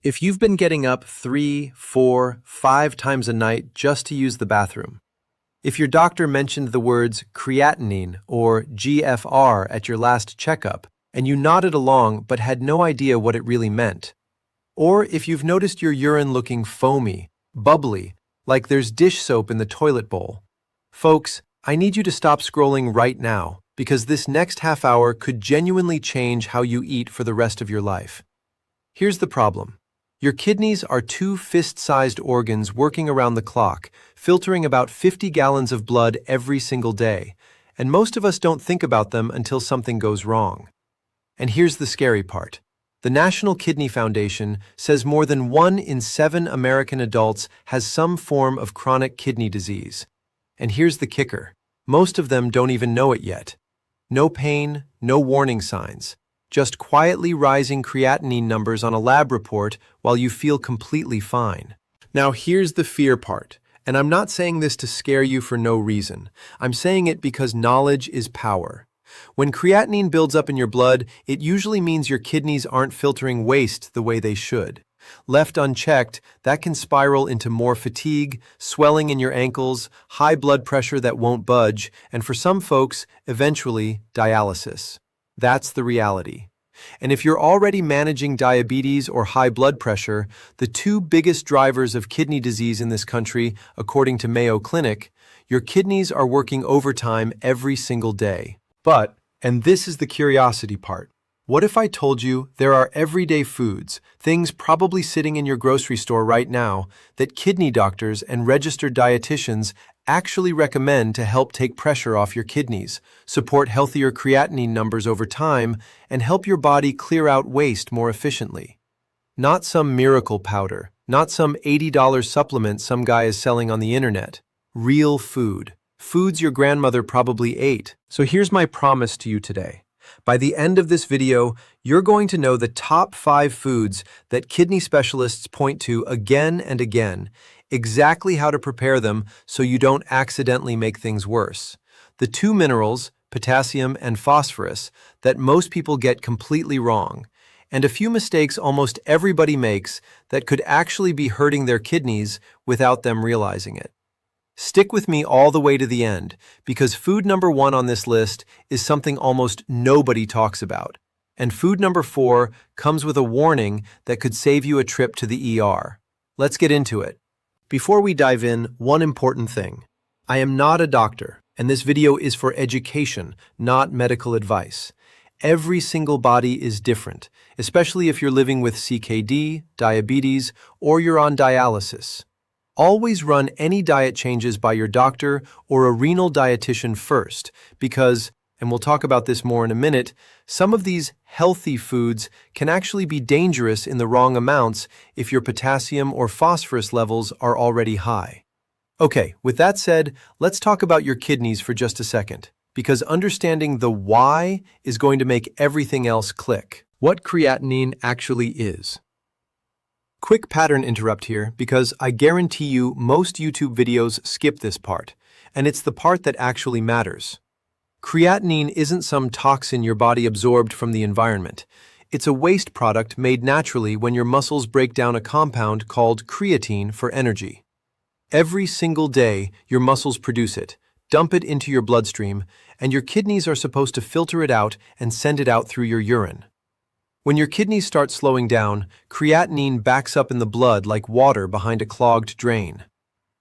If you've been getting up 3, 4, 5 times a night just to use the bathroom, if your doctor mentioned the words creatinine or GFR at your last checkup and you nodded along but had no idea what it really meant, or if you've noticed your urine looking foamy, bubbly, like there's dish soap in the toilet bowl, folks, I need you to stop scrolling right now because this next half hour could genuinely change how you eat for the rest of your life. Here's the problem. Your kidneys are 2 fist-sized organs working around the clock, filtering about 50 gallons of blood every single day, and most of us don't think about them until something goes wrong. And here's the scary part. The National Kidney Foundation says more than 1 in 7 American adults has some form of chronic kidney disease. And here's the kicker. Most of them don't even know it yet. No pain, no warning signs. Just quietly rising creatinine numbers on a lab report while you feel completely fine. Now here's the fear part, and I'm not saying this to scare you for no reason. I'm saying it because knowledge is power. When creatinine builds up in your blood, it usually means your kidneys aren't filtering waste the way they should. Left unchecked, that can spiral into more fatigue, swelling in your ankles, high blood pressure that won't budge, and for some folks, eventually, dialysis. That's the reality. And if you're already managing diabetes or high blood pressure, the 2 biggest drivers of kidney disease in this country, according to Mayo Clinic, your kidneys are working overtime every single day. But, and this is the curiosity part, what if I told you there are everyday foods, things probably sitting in your grocery store right now, that kidney doctors and registered dietitians actually recommend to help take pressure off your kidneys, support healthier creatinine numbers over time, and help your body clear out waste more efficiently? Not some miracle powder, not some $80 supplement some guy is selling on the internet. Real food. Foods your grandmother probably ate. So here's my promise to you today. By the end of this video, you're going to know the top 5 foods that kidney specialists point to again and again, exactly how to prepare them so you don't accidentally make things worse. The 2 minerals, potassium and phosphorus, that most people get completely wrong, and a few mistakes almost everybody makes that could actually be hurting their kidneys without them realizing it. Stick with me all the way to the end, because food number 1 on this list is something almost nobody talks about. And food number 4 comes with a warning that could save you a trip to the ER. Let's get into it. Before we dive in, one important thing. I am not a doctor, and this video is for education, not medical advice. Every single body is different, especially if you're living with CKD, diabetes, or you're on dialysis. Always run any diet changes by your doctor or a renal dietitian first because, and we'll talk about this more in a minute, some of these healthy foods can actually be dangerous in the wrong amounts if your potassium or phosphorus levels are already high. Okay, with that said, let's talk about your kidneys for just a second, because understanding the why is going to make everything else click. What creatinine actually is. Quick pattern interrupt here because I guarantee you most YouTube videos skip this part, and it's the part that actually matters. Creatinine isn't some toxin your body absorbed from the environment. It's a waste product made naturally when your muscles break down a compound called creatine for energy. Every single day, your muscles produce it, dump it into your bloodstream, and your kidneys are supposed to filter it out and send it out through your urine. When your kidneys start slowing down, creatinine backs up in the blood like water behind a clogged drain.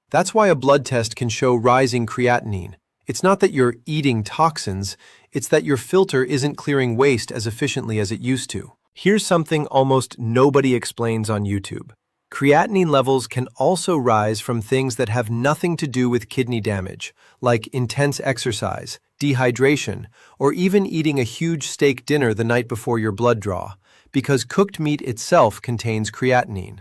That's why a blood test can show rising creatinine. It's not that you're eating toxins, it's that your filter isn't clearing waste as efficiently as it used to. Here's something almost nobody explains on YouTube. Creatinine levels can also rise from things that have nothing to do with kidney damage, like intense exercise, dehydration, or even eating a huge steak dinner the night before your blood draw, because cooked meat itself contains creatinine.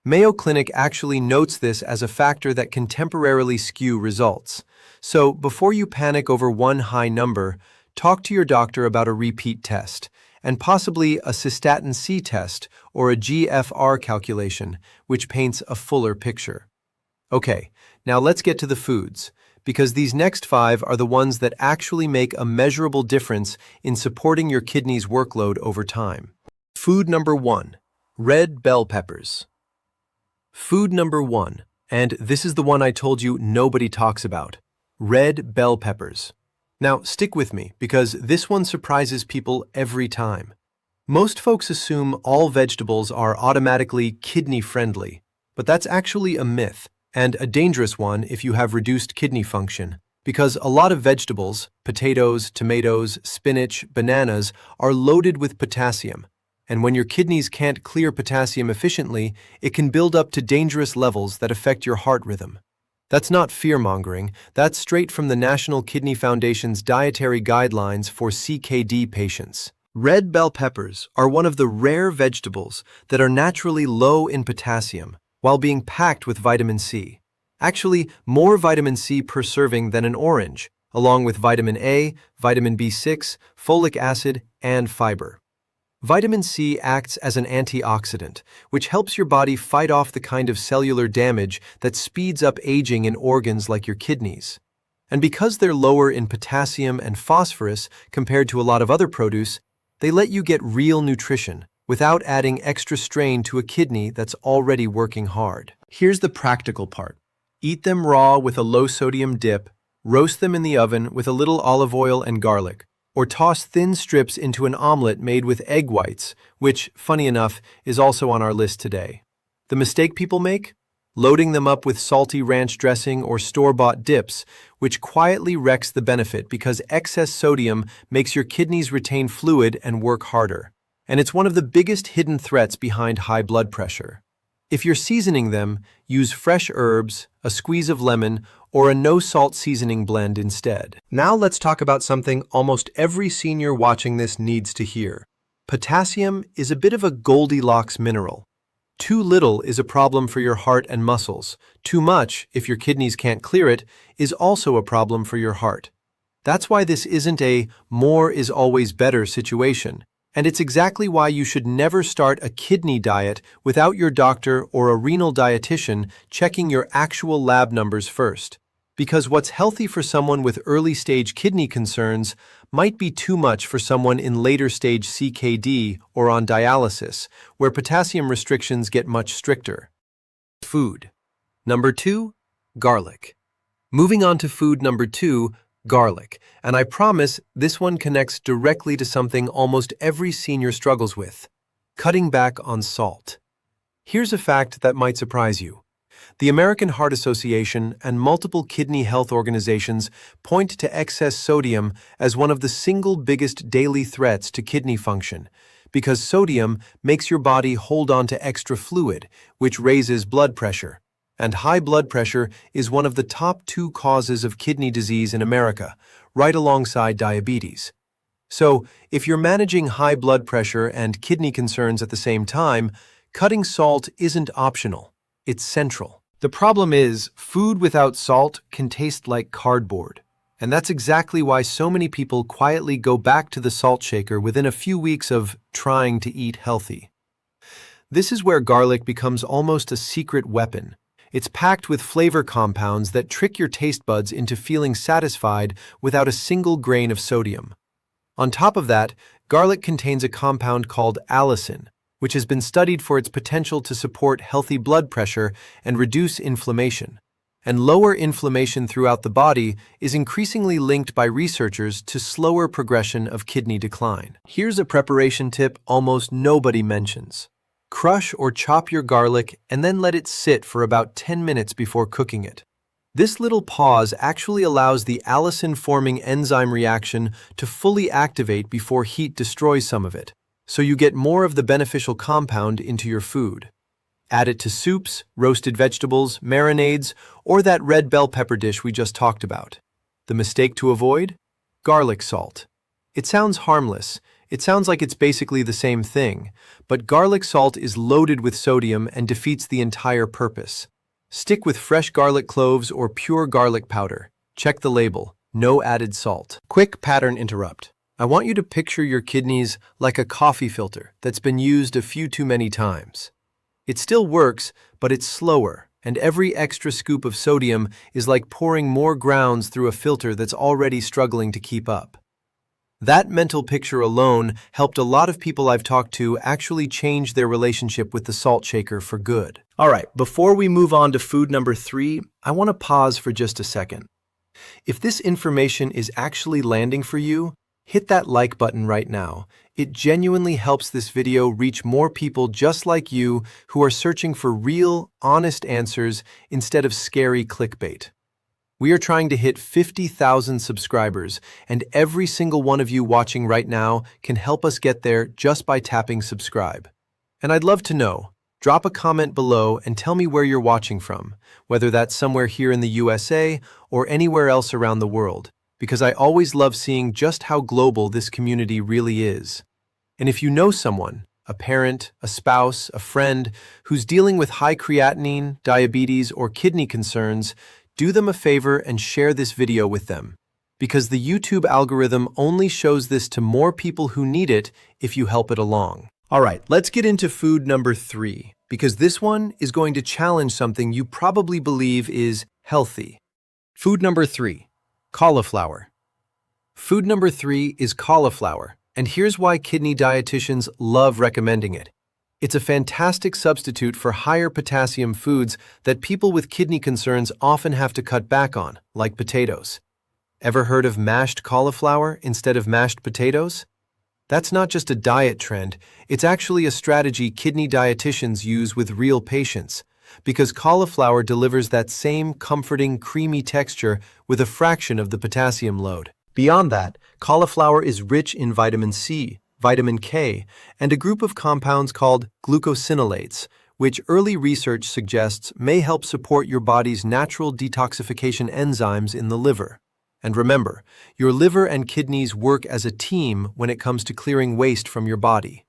Mayo Clinic actually notes this as a factor that can temporarily skew results. So, before you panic over one high number, talk to your doctor about a repeat test, and possibly a cystatin C test or a GFR calculation, which paints a fuller picture. Okay, now let's get to the foods, because these next 5 are the ones that actually make a measurable difference in supporting your kidney's workload over time. Food number 1, Red bell peppers. Food number 1, and this is the one I told you nobody talks about. Red bell peppers. Now, stick with me, because this one surprises people every time. Most folks assume all vegetables are automatically kidney-friendly, but that's actually a myth, and a dangerous one if you have reduced kidney function, because a lot of vegetables, potatoes, tomatoes, spinach, bananas, are loaded with potassium, and when your kidneys can't clear potassium efficiently, it can build up to dangerous levels that affect your heart rhythm. That's not fear-mongering, that's straight from the National Kidney Foundation's dietary guidelines for CKD patients. Red bell peppers are one of the rare vegetables that are naturally low in potassium while being packed with vitamin C. Actually, more vitamin C per serving than an orange, along with vitamin A, vitamin B6, folic acid, and fiber. Vitamin C acts as an antioxidant, which helps your body fight off the kind of cellular damage that speeds up aging in organs like your kidneys. And because they're lower in potassium and phosphorus compared to a lot of other produce, they let you get real nutrition without adding extra strain to a kidney that's already working hard. Here's the practical part. Eat them raw with a low-sodium dip, roast them in the oven with a little olive oil and garlic, or toss thin strips into an omelet made with egg whites, which, funny enough, is also on our list today. The mistake people make? Loading them up with salty ranch dressing or store-bought dips, which quietly wrecks the benefit because excess sodium makes your kidneys retain fluid and work harder. And it's one of the biggest hidden threats behind high blood pressure. If you're seasoning them, use fresh herbs, a squeeze of lemon, or a no-salt seasoning blend instead. Now let's talk about something almost every senior watching this needs to hear. Potassium is a bit of a Goldilocks mineral. Too little is a problem for your heart and muscles. Too much, if your kidneys can't clear it, is also a problem for your heart. That's why this isn't a more is always better situation. And it's exactly why you should never start a kidney diet without your doctor or a renal dietitian checking your actual lab numbers first. Because what's healthy for someone with early-stage kidney concerns might be too much for someone in later-stage CKD or on dialysis, where potassium restrictions get much stricter. Food. Number 2, garlic. Moving on to food number 2, garlic. And I promise this one connects directly to something almost every senior struggles with: cutting back on salt. Here's a fact that might surprise you. The American Heart Association and multiple kidney health organizations point to excess sodium as one of the single biggest daily threats to kidney function, because sodium makes your body hold on to extra fluid, which raises blood pressure. And high blood pressure is one of the top 2 causes of kidney disease in America, right alongside diabetes. So, if you're managing high blood pressure and kidney concerns at the same time, cutting salt isn't optional. It's central. The problem is, food without salt can taste like cardboard. And that's exactly why so many people quietly go back to the salt shaker within a few weeks of trying to eat healthy. This is where garlic becomes almost a secret weapon. It's packed with flavor compounds that trick your taste buds into feeling satisfied without a single grain of sodium. On top of that, garlic contains a compound called allicin, which has been studied for its potential to support healthy blood pressure and reduce inflammation. And lower inflammation throughout the body is increasingly linked by researchers to slower progression of kidney decline. Here's a preparation tip almost nobody mentions. Crush or chop your garlic and then let it sit for about 10 minutes before cooking it. This little pause actually allows the allicin-forming enzyme reaction to fully activate before heat destroys some of it, so you get more of the beneficial compound into your food. Add it to soups, roasted vegetables, marinades, or that red bell pepper dish we just talked about. The mistake to avoid? Garlic salt. It sounds harmless. It sounds like it's basically the same thing, but garlic salt is loaded with sodium and defeats the entire purpose. Stick with fresh garlic cloves or pure garlic powder. Check the label. No added salt. Quick pattern interrupt. I want you to picture your kidneys like a coffee filter that's been used a few too many times. It still works, but it's slower, and every extra scoop of sodium is like pouring more grounds through a filter that's already struggling to keep up. That mental picture alone helped a lot of people I've talked to actually change their relationship with the salt shaker for good. All right, before we move on to food number 3, I want to pause for just a second. If this information is actually landing for you, hit that like button right now. It genuinely helps this video reach more people just like you who are searching for real, honest answers instead of scary clickbait. We are trying to hit 50,000 subscribers, and every single one of you watching right now can help us get there just by tapping subscribe. And I'd love to know. Drop a comment below and tell me where you're watching from, whether that's somewhere here in the USA or anywhere else around the world, because I always love seeing just how global this community really is. And if you know someone, a parent, a spouse, a friend, who's dealing with high creatinine, diabetes, or kidney concerns, do them a favor and share this video with them, because the YouTube algorithm only shows this to more people who need it if you help it along. All right, let's get into food number 3, because this one is going to challenge something you probably believe is healthy. Food number 3, cauliflower. Food number 3 is cauliflower, and here's why kidney dietitians love recommending it. It's a fantastic substitute for higher potassium foods that people with kidney concerns often have to cut back on, like potatoes. Ever heard of mashed cauliflower instead of mashed potatoes? That's not just a diet trend, it's actually a strategy kidney dietitians use with real patients, because cauliflower delivers that same comforting, creamy texture with a fraction of the potassium load. Beyond that, cauliflower is rich in vitamin C, vitamin K, and a group of compounds called glucosinolates, which early research suggests may help support your body's natural detoxification enzymes in the liver. And remember, your liver and kidneys work as a team when it comes to clearing waste from your body.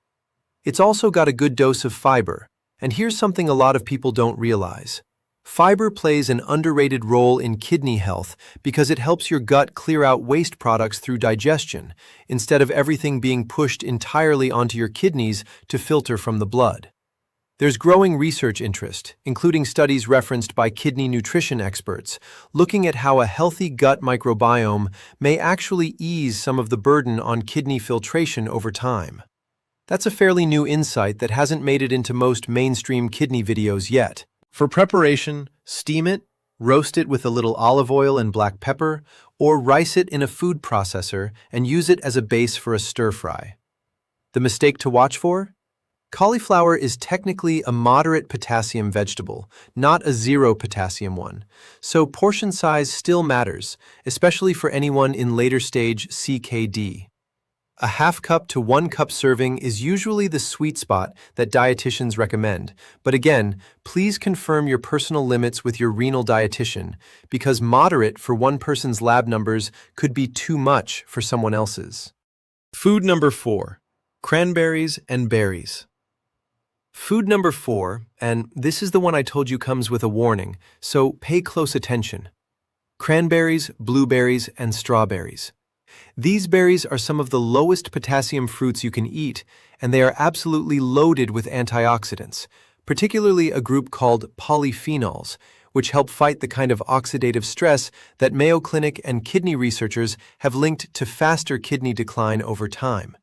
It's also got a good dose of fiber, and here's something a lot of people don't realize. Fiber plays an underrated role in kidney health because it helps your gut clear out waste products through digestion, instead of everything being pushed entirely onto your kidneys to filter from the blood. There's growing research interest, including studies referenced by kidney nutrition experts, looking at how a healthy gut microbiome may actually ease some of the burden on kidney filtration over time. That's a fairly new insight that hasn't made it into most mainstream kidney videos yet. For preparation, steam it, roast it with a little olive oil and black pepper, or rice it in a food processor and use it as a base for a stir-fry. The mistake to watch for? Cauliflower is technically a moderate potassium vegetable, not a zero potassium one, so portion size still matters, especially for anyone in later stage CKD. A half cup to 1 cup serving is usually the sweet spot that dietitians recommend, but again, please confirm your personal limits with your renal dietitian, because moderate for one person's lab numbers could be too much for someone else's. Food number 4, cranberries and berries. Food number 4, and this is the one I told you comes with a warning, so pay close attention. Cranberries, blueberries, and strawberries. These berries are some of the lowest potassium fruits you can eat, and they are absolutely loaded with antioxidants, particularly a group called polyphenols, which help fight the kind of oxidative stress that Mayo Clinic and kidney researchers have linked to faster kidney decline over time.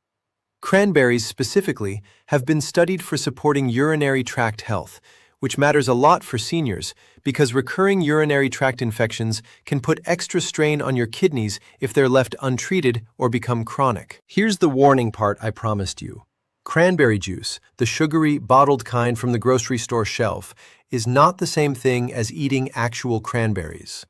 Cranberries specifically have been studied for supporting urinary tract health, which matters a lot for seniors because recurring urinary tract infections can put extra strain on your kidneys if they're left untreated or become chronic. Here's the warning part I promised you. Cranberry juice, the sugary, bottled kind from the grocery store shelf, is not the same thing as eating actual cranberries.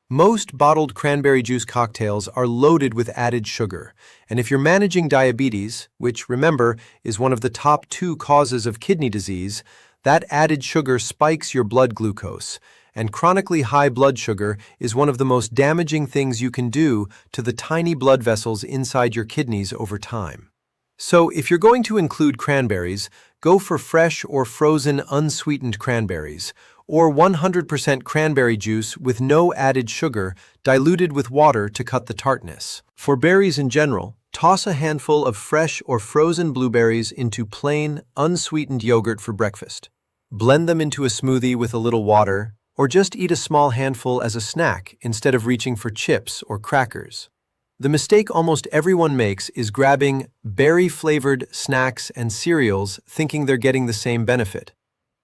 Most bottled cranberry juice cocktails are loaded with added sugar, and if you're managing diabetes, which, remember, is one of the top 2 causes of kidney disease, that added sugar spikes your blood glucose, and chronically high blood sugar is one of the most damaging things you can do to the tiny blood vessels inside your kidneys over time. So if you're going to include cranberries, go for fresh or frozen unsweetened cranberries, or 100% cranberry juice with no added sugar, diluted with water to cut the tartness. For berries in general, toss a handful of fresh or frozen blueberries into plain, unsweetened yogurt for breakfast. Blend them into a smoothie with a little water, or just eat a small handful as a snack instead of reaching for chips or crackers. The mistake almost everyone makes is grabbing berry-flavored snacks and cereals thinking they're getting the same benefit.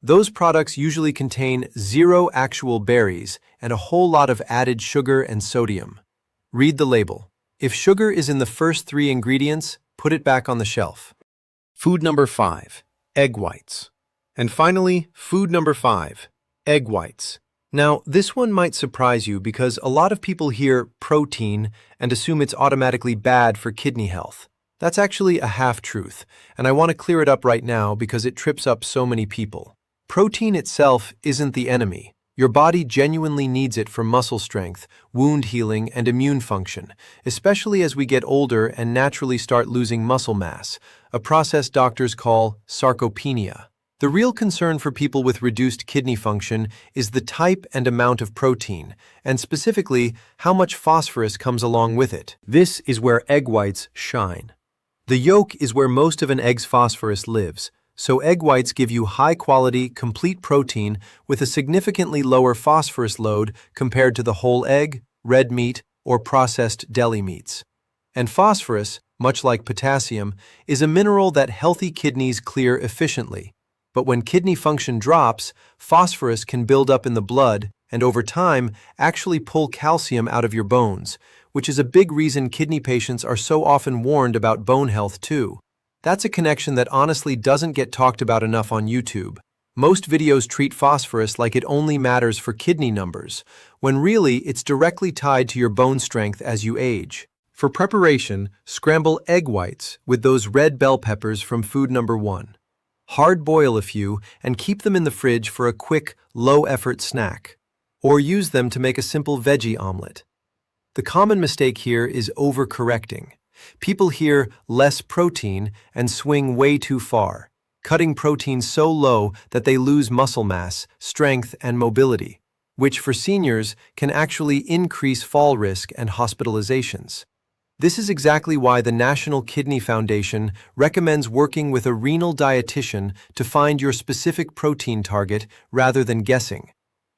Those products usually contain zero actual berries and a whole lot of added sugar and sodium. Read the label. If sugar is in the first 3 ingredients, put it back on the shelf. Food number 5, egg whites. And finally, food number 5, egg whites. Now, this one might surprise you because a lot of people hear protein and assume it's automatically bad for kidney health. That's actually a half-truth, and I want to clear it up right now because it trips up so many people. Protein itself isn't the enemy. Your body genuinely needs it for muscle strength, wound healing, and immune function, especially as we get older and naturally start losing muscle mass, a process doctors call sarcopenia. The real concern for people with reduced kidney function is the type and amount of protein, and specifically, how much phosphorus comes along with it. This is where egg whites shine. The yolk is where most of an egg's phosphorus lives, so egg whites give you high-quality, complete protein with a significantly lower phosphorus load compared to the whole egg, red meat, or processed deli meats. And phosphorus, much like potassium, is a mineral that healthy kidneys clear efficiently. But when kidney function drops, phosphorus can build up in the blood and over time actually pull calcium out of your bones, which is a big reason kidney patients are so often warned about bone health too. That's a connection that honestly doesn't get talked about enough on YouTube. Most videos treat phosphorus like it only matters for kidney numbers, when really it's directly tied to your bone strength as you age. For preparation, scramble egg whites with those red bell peppers from food number 1. Hard boil a few and keep them in the fridge for a quick, low-effort snack. Or use them to make a simple veggie omelet. The common mistake here is overcorrecting. People hear less protein and swing way too far, cutting protein so low that they lose muscle mass, strength, and mobility, which for seniors can actually increase fall risk and hospitalizations. This is exactly why the National Kidney Foundation recommends working with a renal dietitian to find your specific protein target rather than guessing.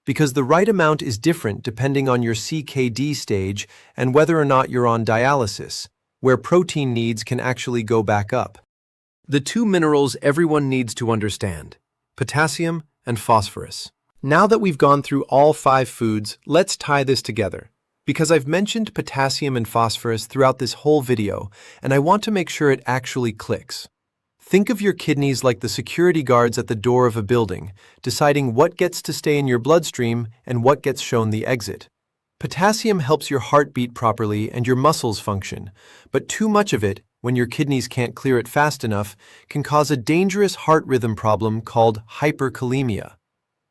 Because the right amount is different depending on your CKD stage and whether or not you're on dialysis, where protein needs can actually go back up. The 2 minerals everyone needs to understand: potassium and phosphorus. Now that we've gone through all 5 foods, let's tie this together. Because I've mentioned potassium and phosphorus throughout this whole video, and I want to make sure it actually clicks. Think of your kidneys like the security guards at the door of a building, deciding what gets to stay in your bloodstream and what gets shown the exit. Potassium helps your heart beat properly and your muscles function, but too much of it, when your kidneys can't clear it fast enough, can cause a dangerous heart rhythm problem called hyperkalemia.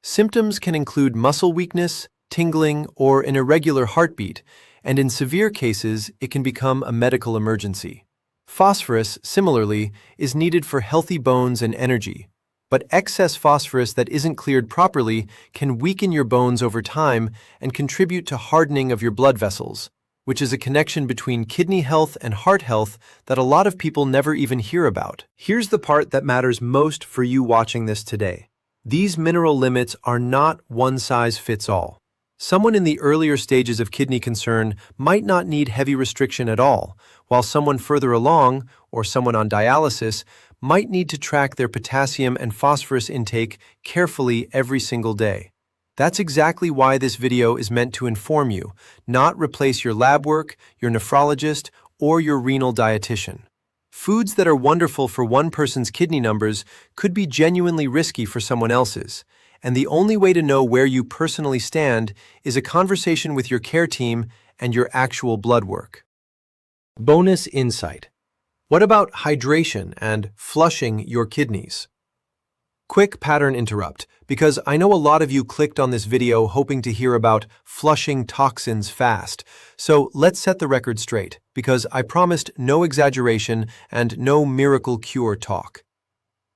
Symptoms can include muscle weakness, tingling, or an irregular heartbeat, and in severe cases, it can become a medical emergency. Phosphorus, similarly, is needed for healthy bones and energy, but excess phosphorus that isn't cleared properly can weaken your bones over time and contribute to hardening of your blood vessels, which is a connection between kidney health and heart health that a lot of people never even hear about. Here's the part that matters most for you watching this today. These mineral limits are not one size fits all. Someone in the earlier stages of kidney concern might not need heavy restriction at all, while someone further along, or someone on dialysis, might need to track their potassium and phosphorus intake carefully every single day. That's exactly why this video is meant to inform you, not replace your lab work, your nephrologist, or your renal dietitian. Foods that are wonderful for one person's kidney numbers could be genuinely risky for someone else's. And the only way to know where you personally stand is a conversation with your care team and your actual blood work. Bonus insight. What about hydration and flushing your kidneys? Quick pattern interrupt, because I know a lot of you clicked on this video hoping to hear about flushing toxins fast. So let's set the record straight, because I promised no exaggeration and no miracle cure talk.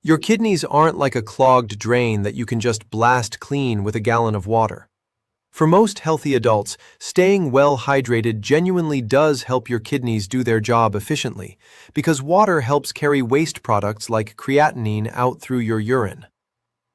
Your kidneys aren't like a clogged drain that you can just blast clean with a gallon of water. For most healthy adults, staying well hydrated genuinely does help your kidneys do their job efficiently, because water helps carry waste products like creatinine out through your urine.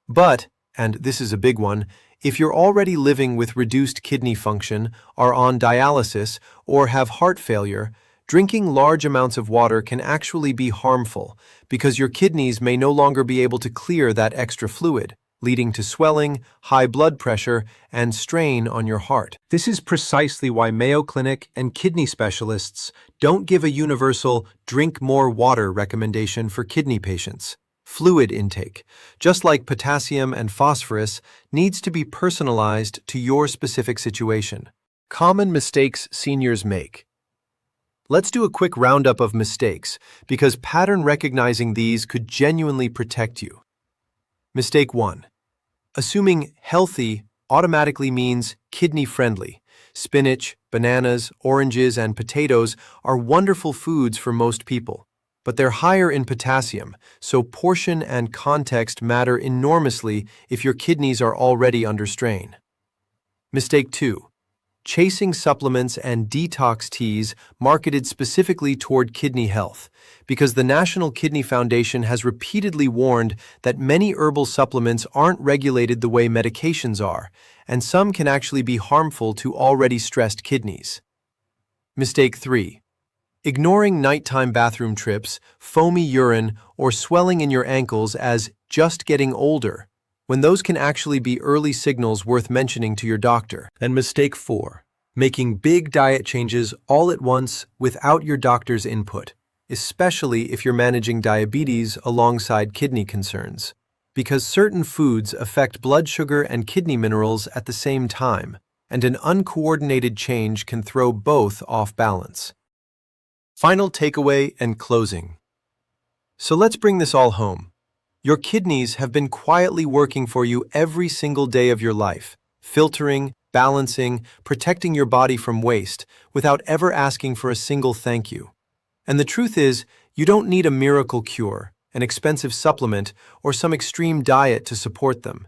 But, and this is a big one, if you're already living with reduced kidney function, are on dialysis, or have heart failure, Drinking large amounts of water can actually be harmful because your kidneys may no longer be able to clear that extra fluid, leading to swelling, high blood pressure, and strain on your heart. This is precisely why Mayo Clinic and kidney specialists don't give a universal drink more water recommendation for kidney patients. Fluid intake, just like potassium and phosphorus, needs to be personalized to your specific situation. Common mistakes seniors make. Let's do a quick roundup of mistakes, because pattern recognizing these could genuinely protect you. Mistake 1. Assuming healthy automatically means kidney-friendly. Spinach, bananas, oranges, and potatoes are wonderful foods for most people, but they're higher in potassium, so portion and context matter enormously if your kidneys are already under strain. Mistake 2. Chasing supplements and detox teas marketed specifically toward kidney health, because the National Kidney Foundation has repeatedly warned that many herbal supplements aren't regulated the way medications are, and some can actually be harmful to already stressed kidneys. Mistake 3. Ignoring nighttime bathroom trips, foamy urine, or swelling in your ankles as just getting older, when those can actually be early signals worth mentioning to your doctor. And mistake 4, making big diet changes all at once without your doctor's input, especially if you're managing diabetes alongside kidney concerns, because certain foods affect blood sugar and kidney minerals at the same time, and an uncoordinated change can throw both off balance. Final takeaway and closing. So let's bring this all home. Your kidneys have been quietly working for you every single day of your life, filtering, balancing, protecting your body from waste, without ever asking for a single thank you. And the truth is, you don't need a miracle cure, an expensive supplement, or some extreme diet to support them.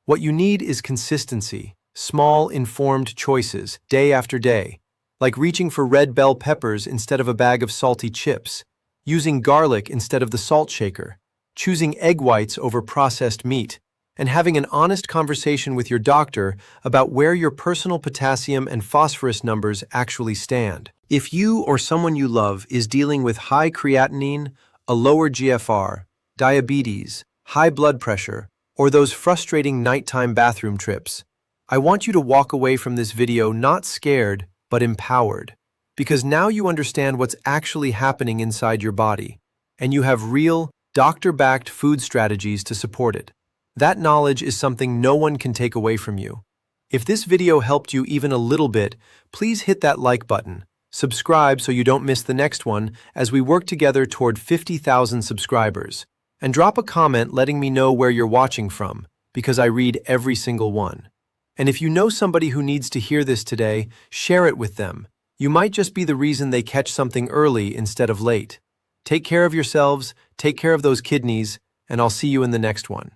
What you need is consistency, small, informed choices, day after day, like reaching for red bell peppers instead of a bag of salty chips, using garlic instead of the salt shaker, choosing egg whites over processed meat, and having an honest conversation with your doctor about where your personal potassium and phosphorus numbers actually stand. If you or someone you love is dealing with high creatinine, a lower GFR, diabetes, high blood pressure, or those frustrating nighttime bathroom trips, I want you to walk away from this video not scared, but empowered, because now you understand what's actually happening inside your body, and you have real, doctor-backed food strategies to support it. That knowledge is something no one can take away from you. If this video helped you even a little bit, please hit that like button, subscribe so you don't miss the next one as we work together toward 50,000 subscribers, and drop a comment letting me know where you're watching from, because I read every single one. And if you know somebody who needs to hear this today, share it with them. You might just be the reason they catch something early instead of late. Take care of yourselves, take care of those kidneys, and I'll see you in the next one.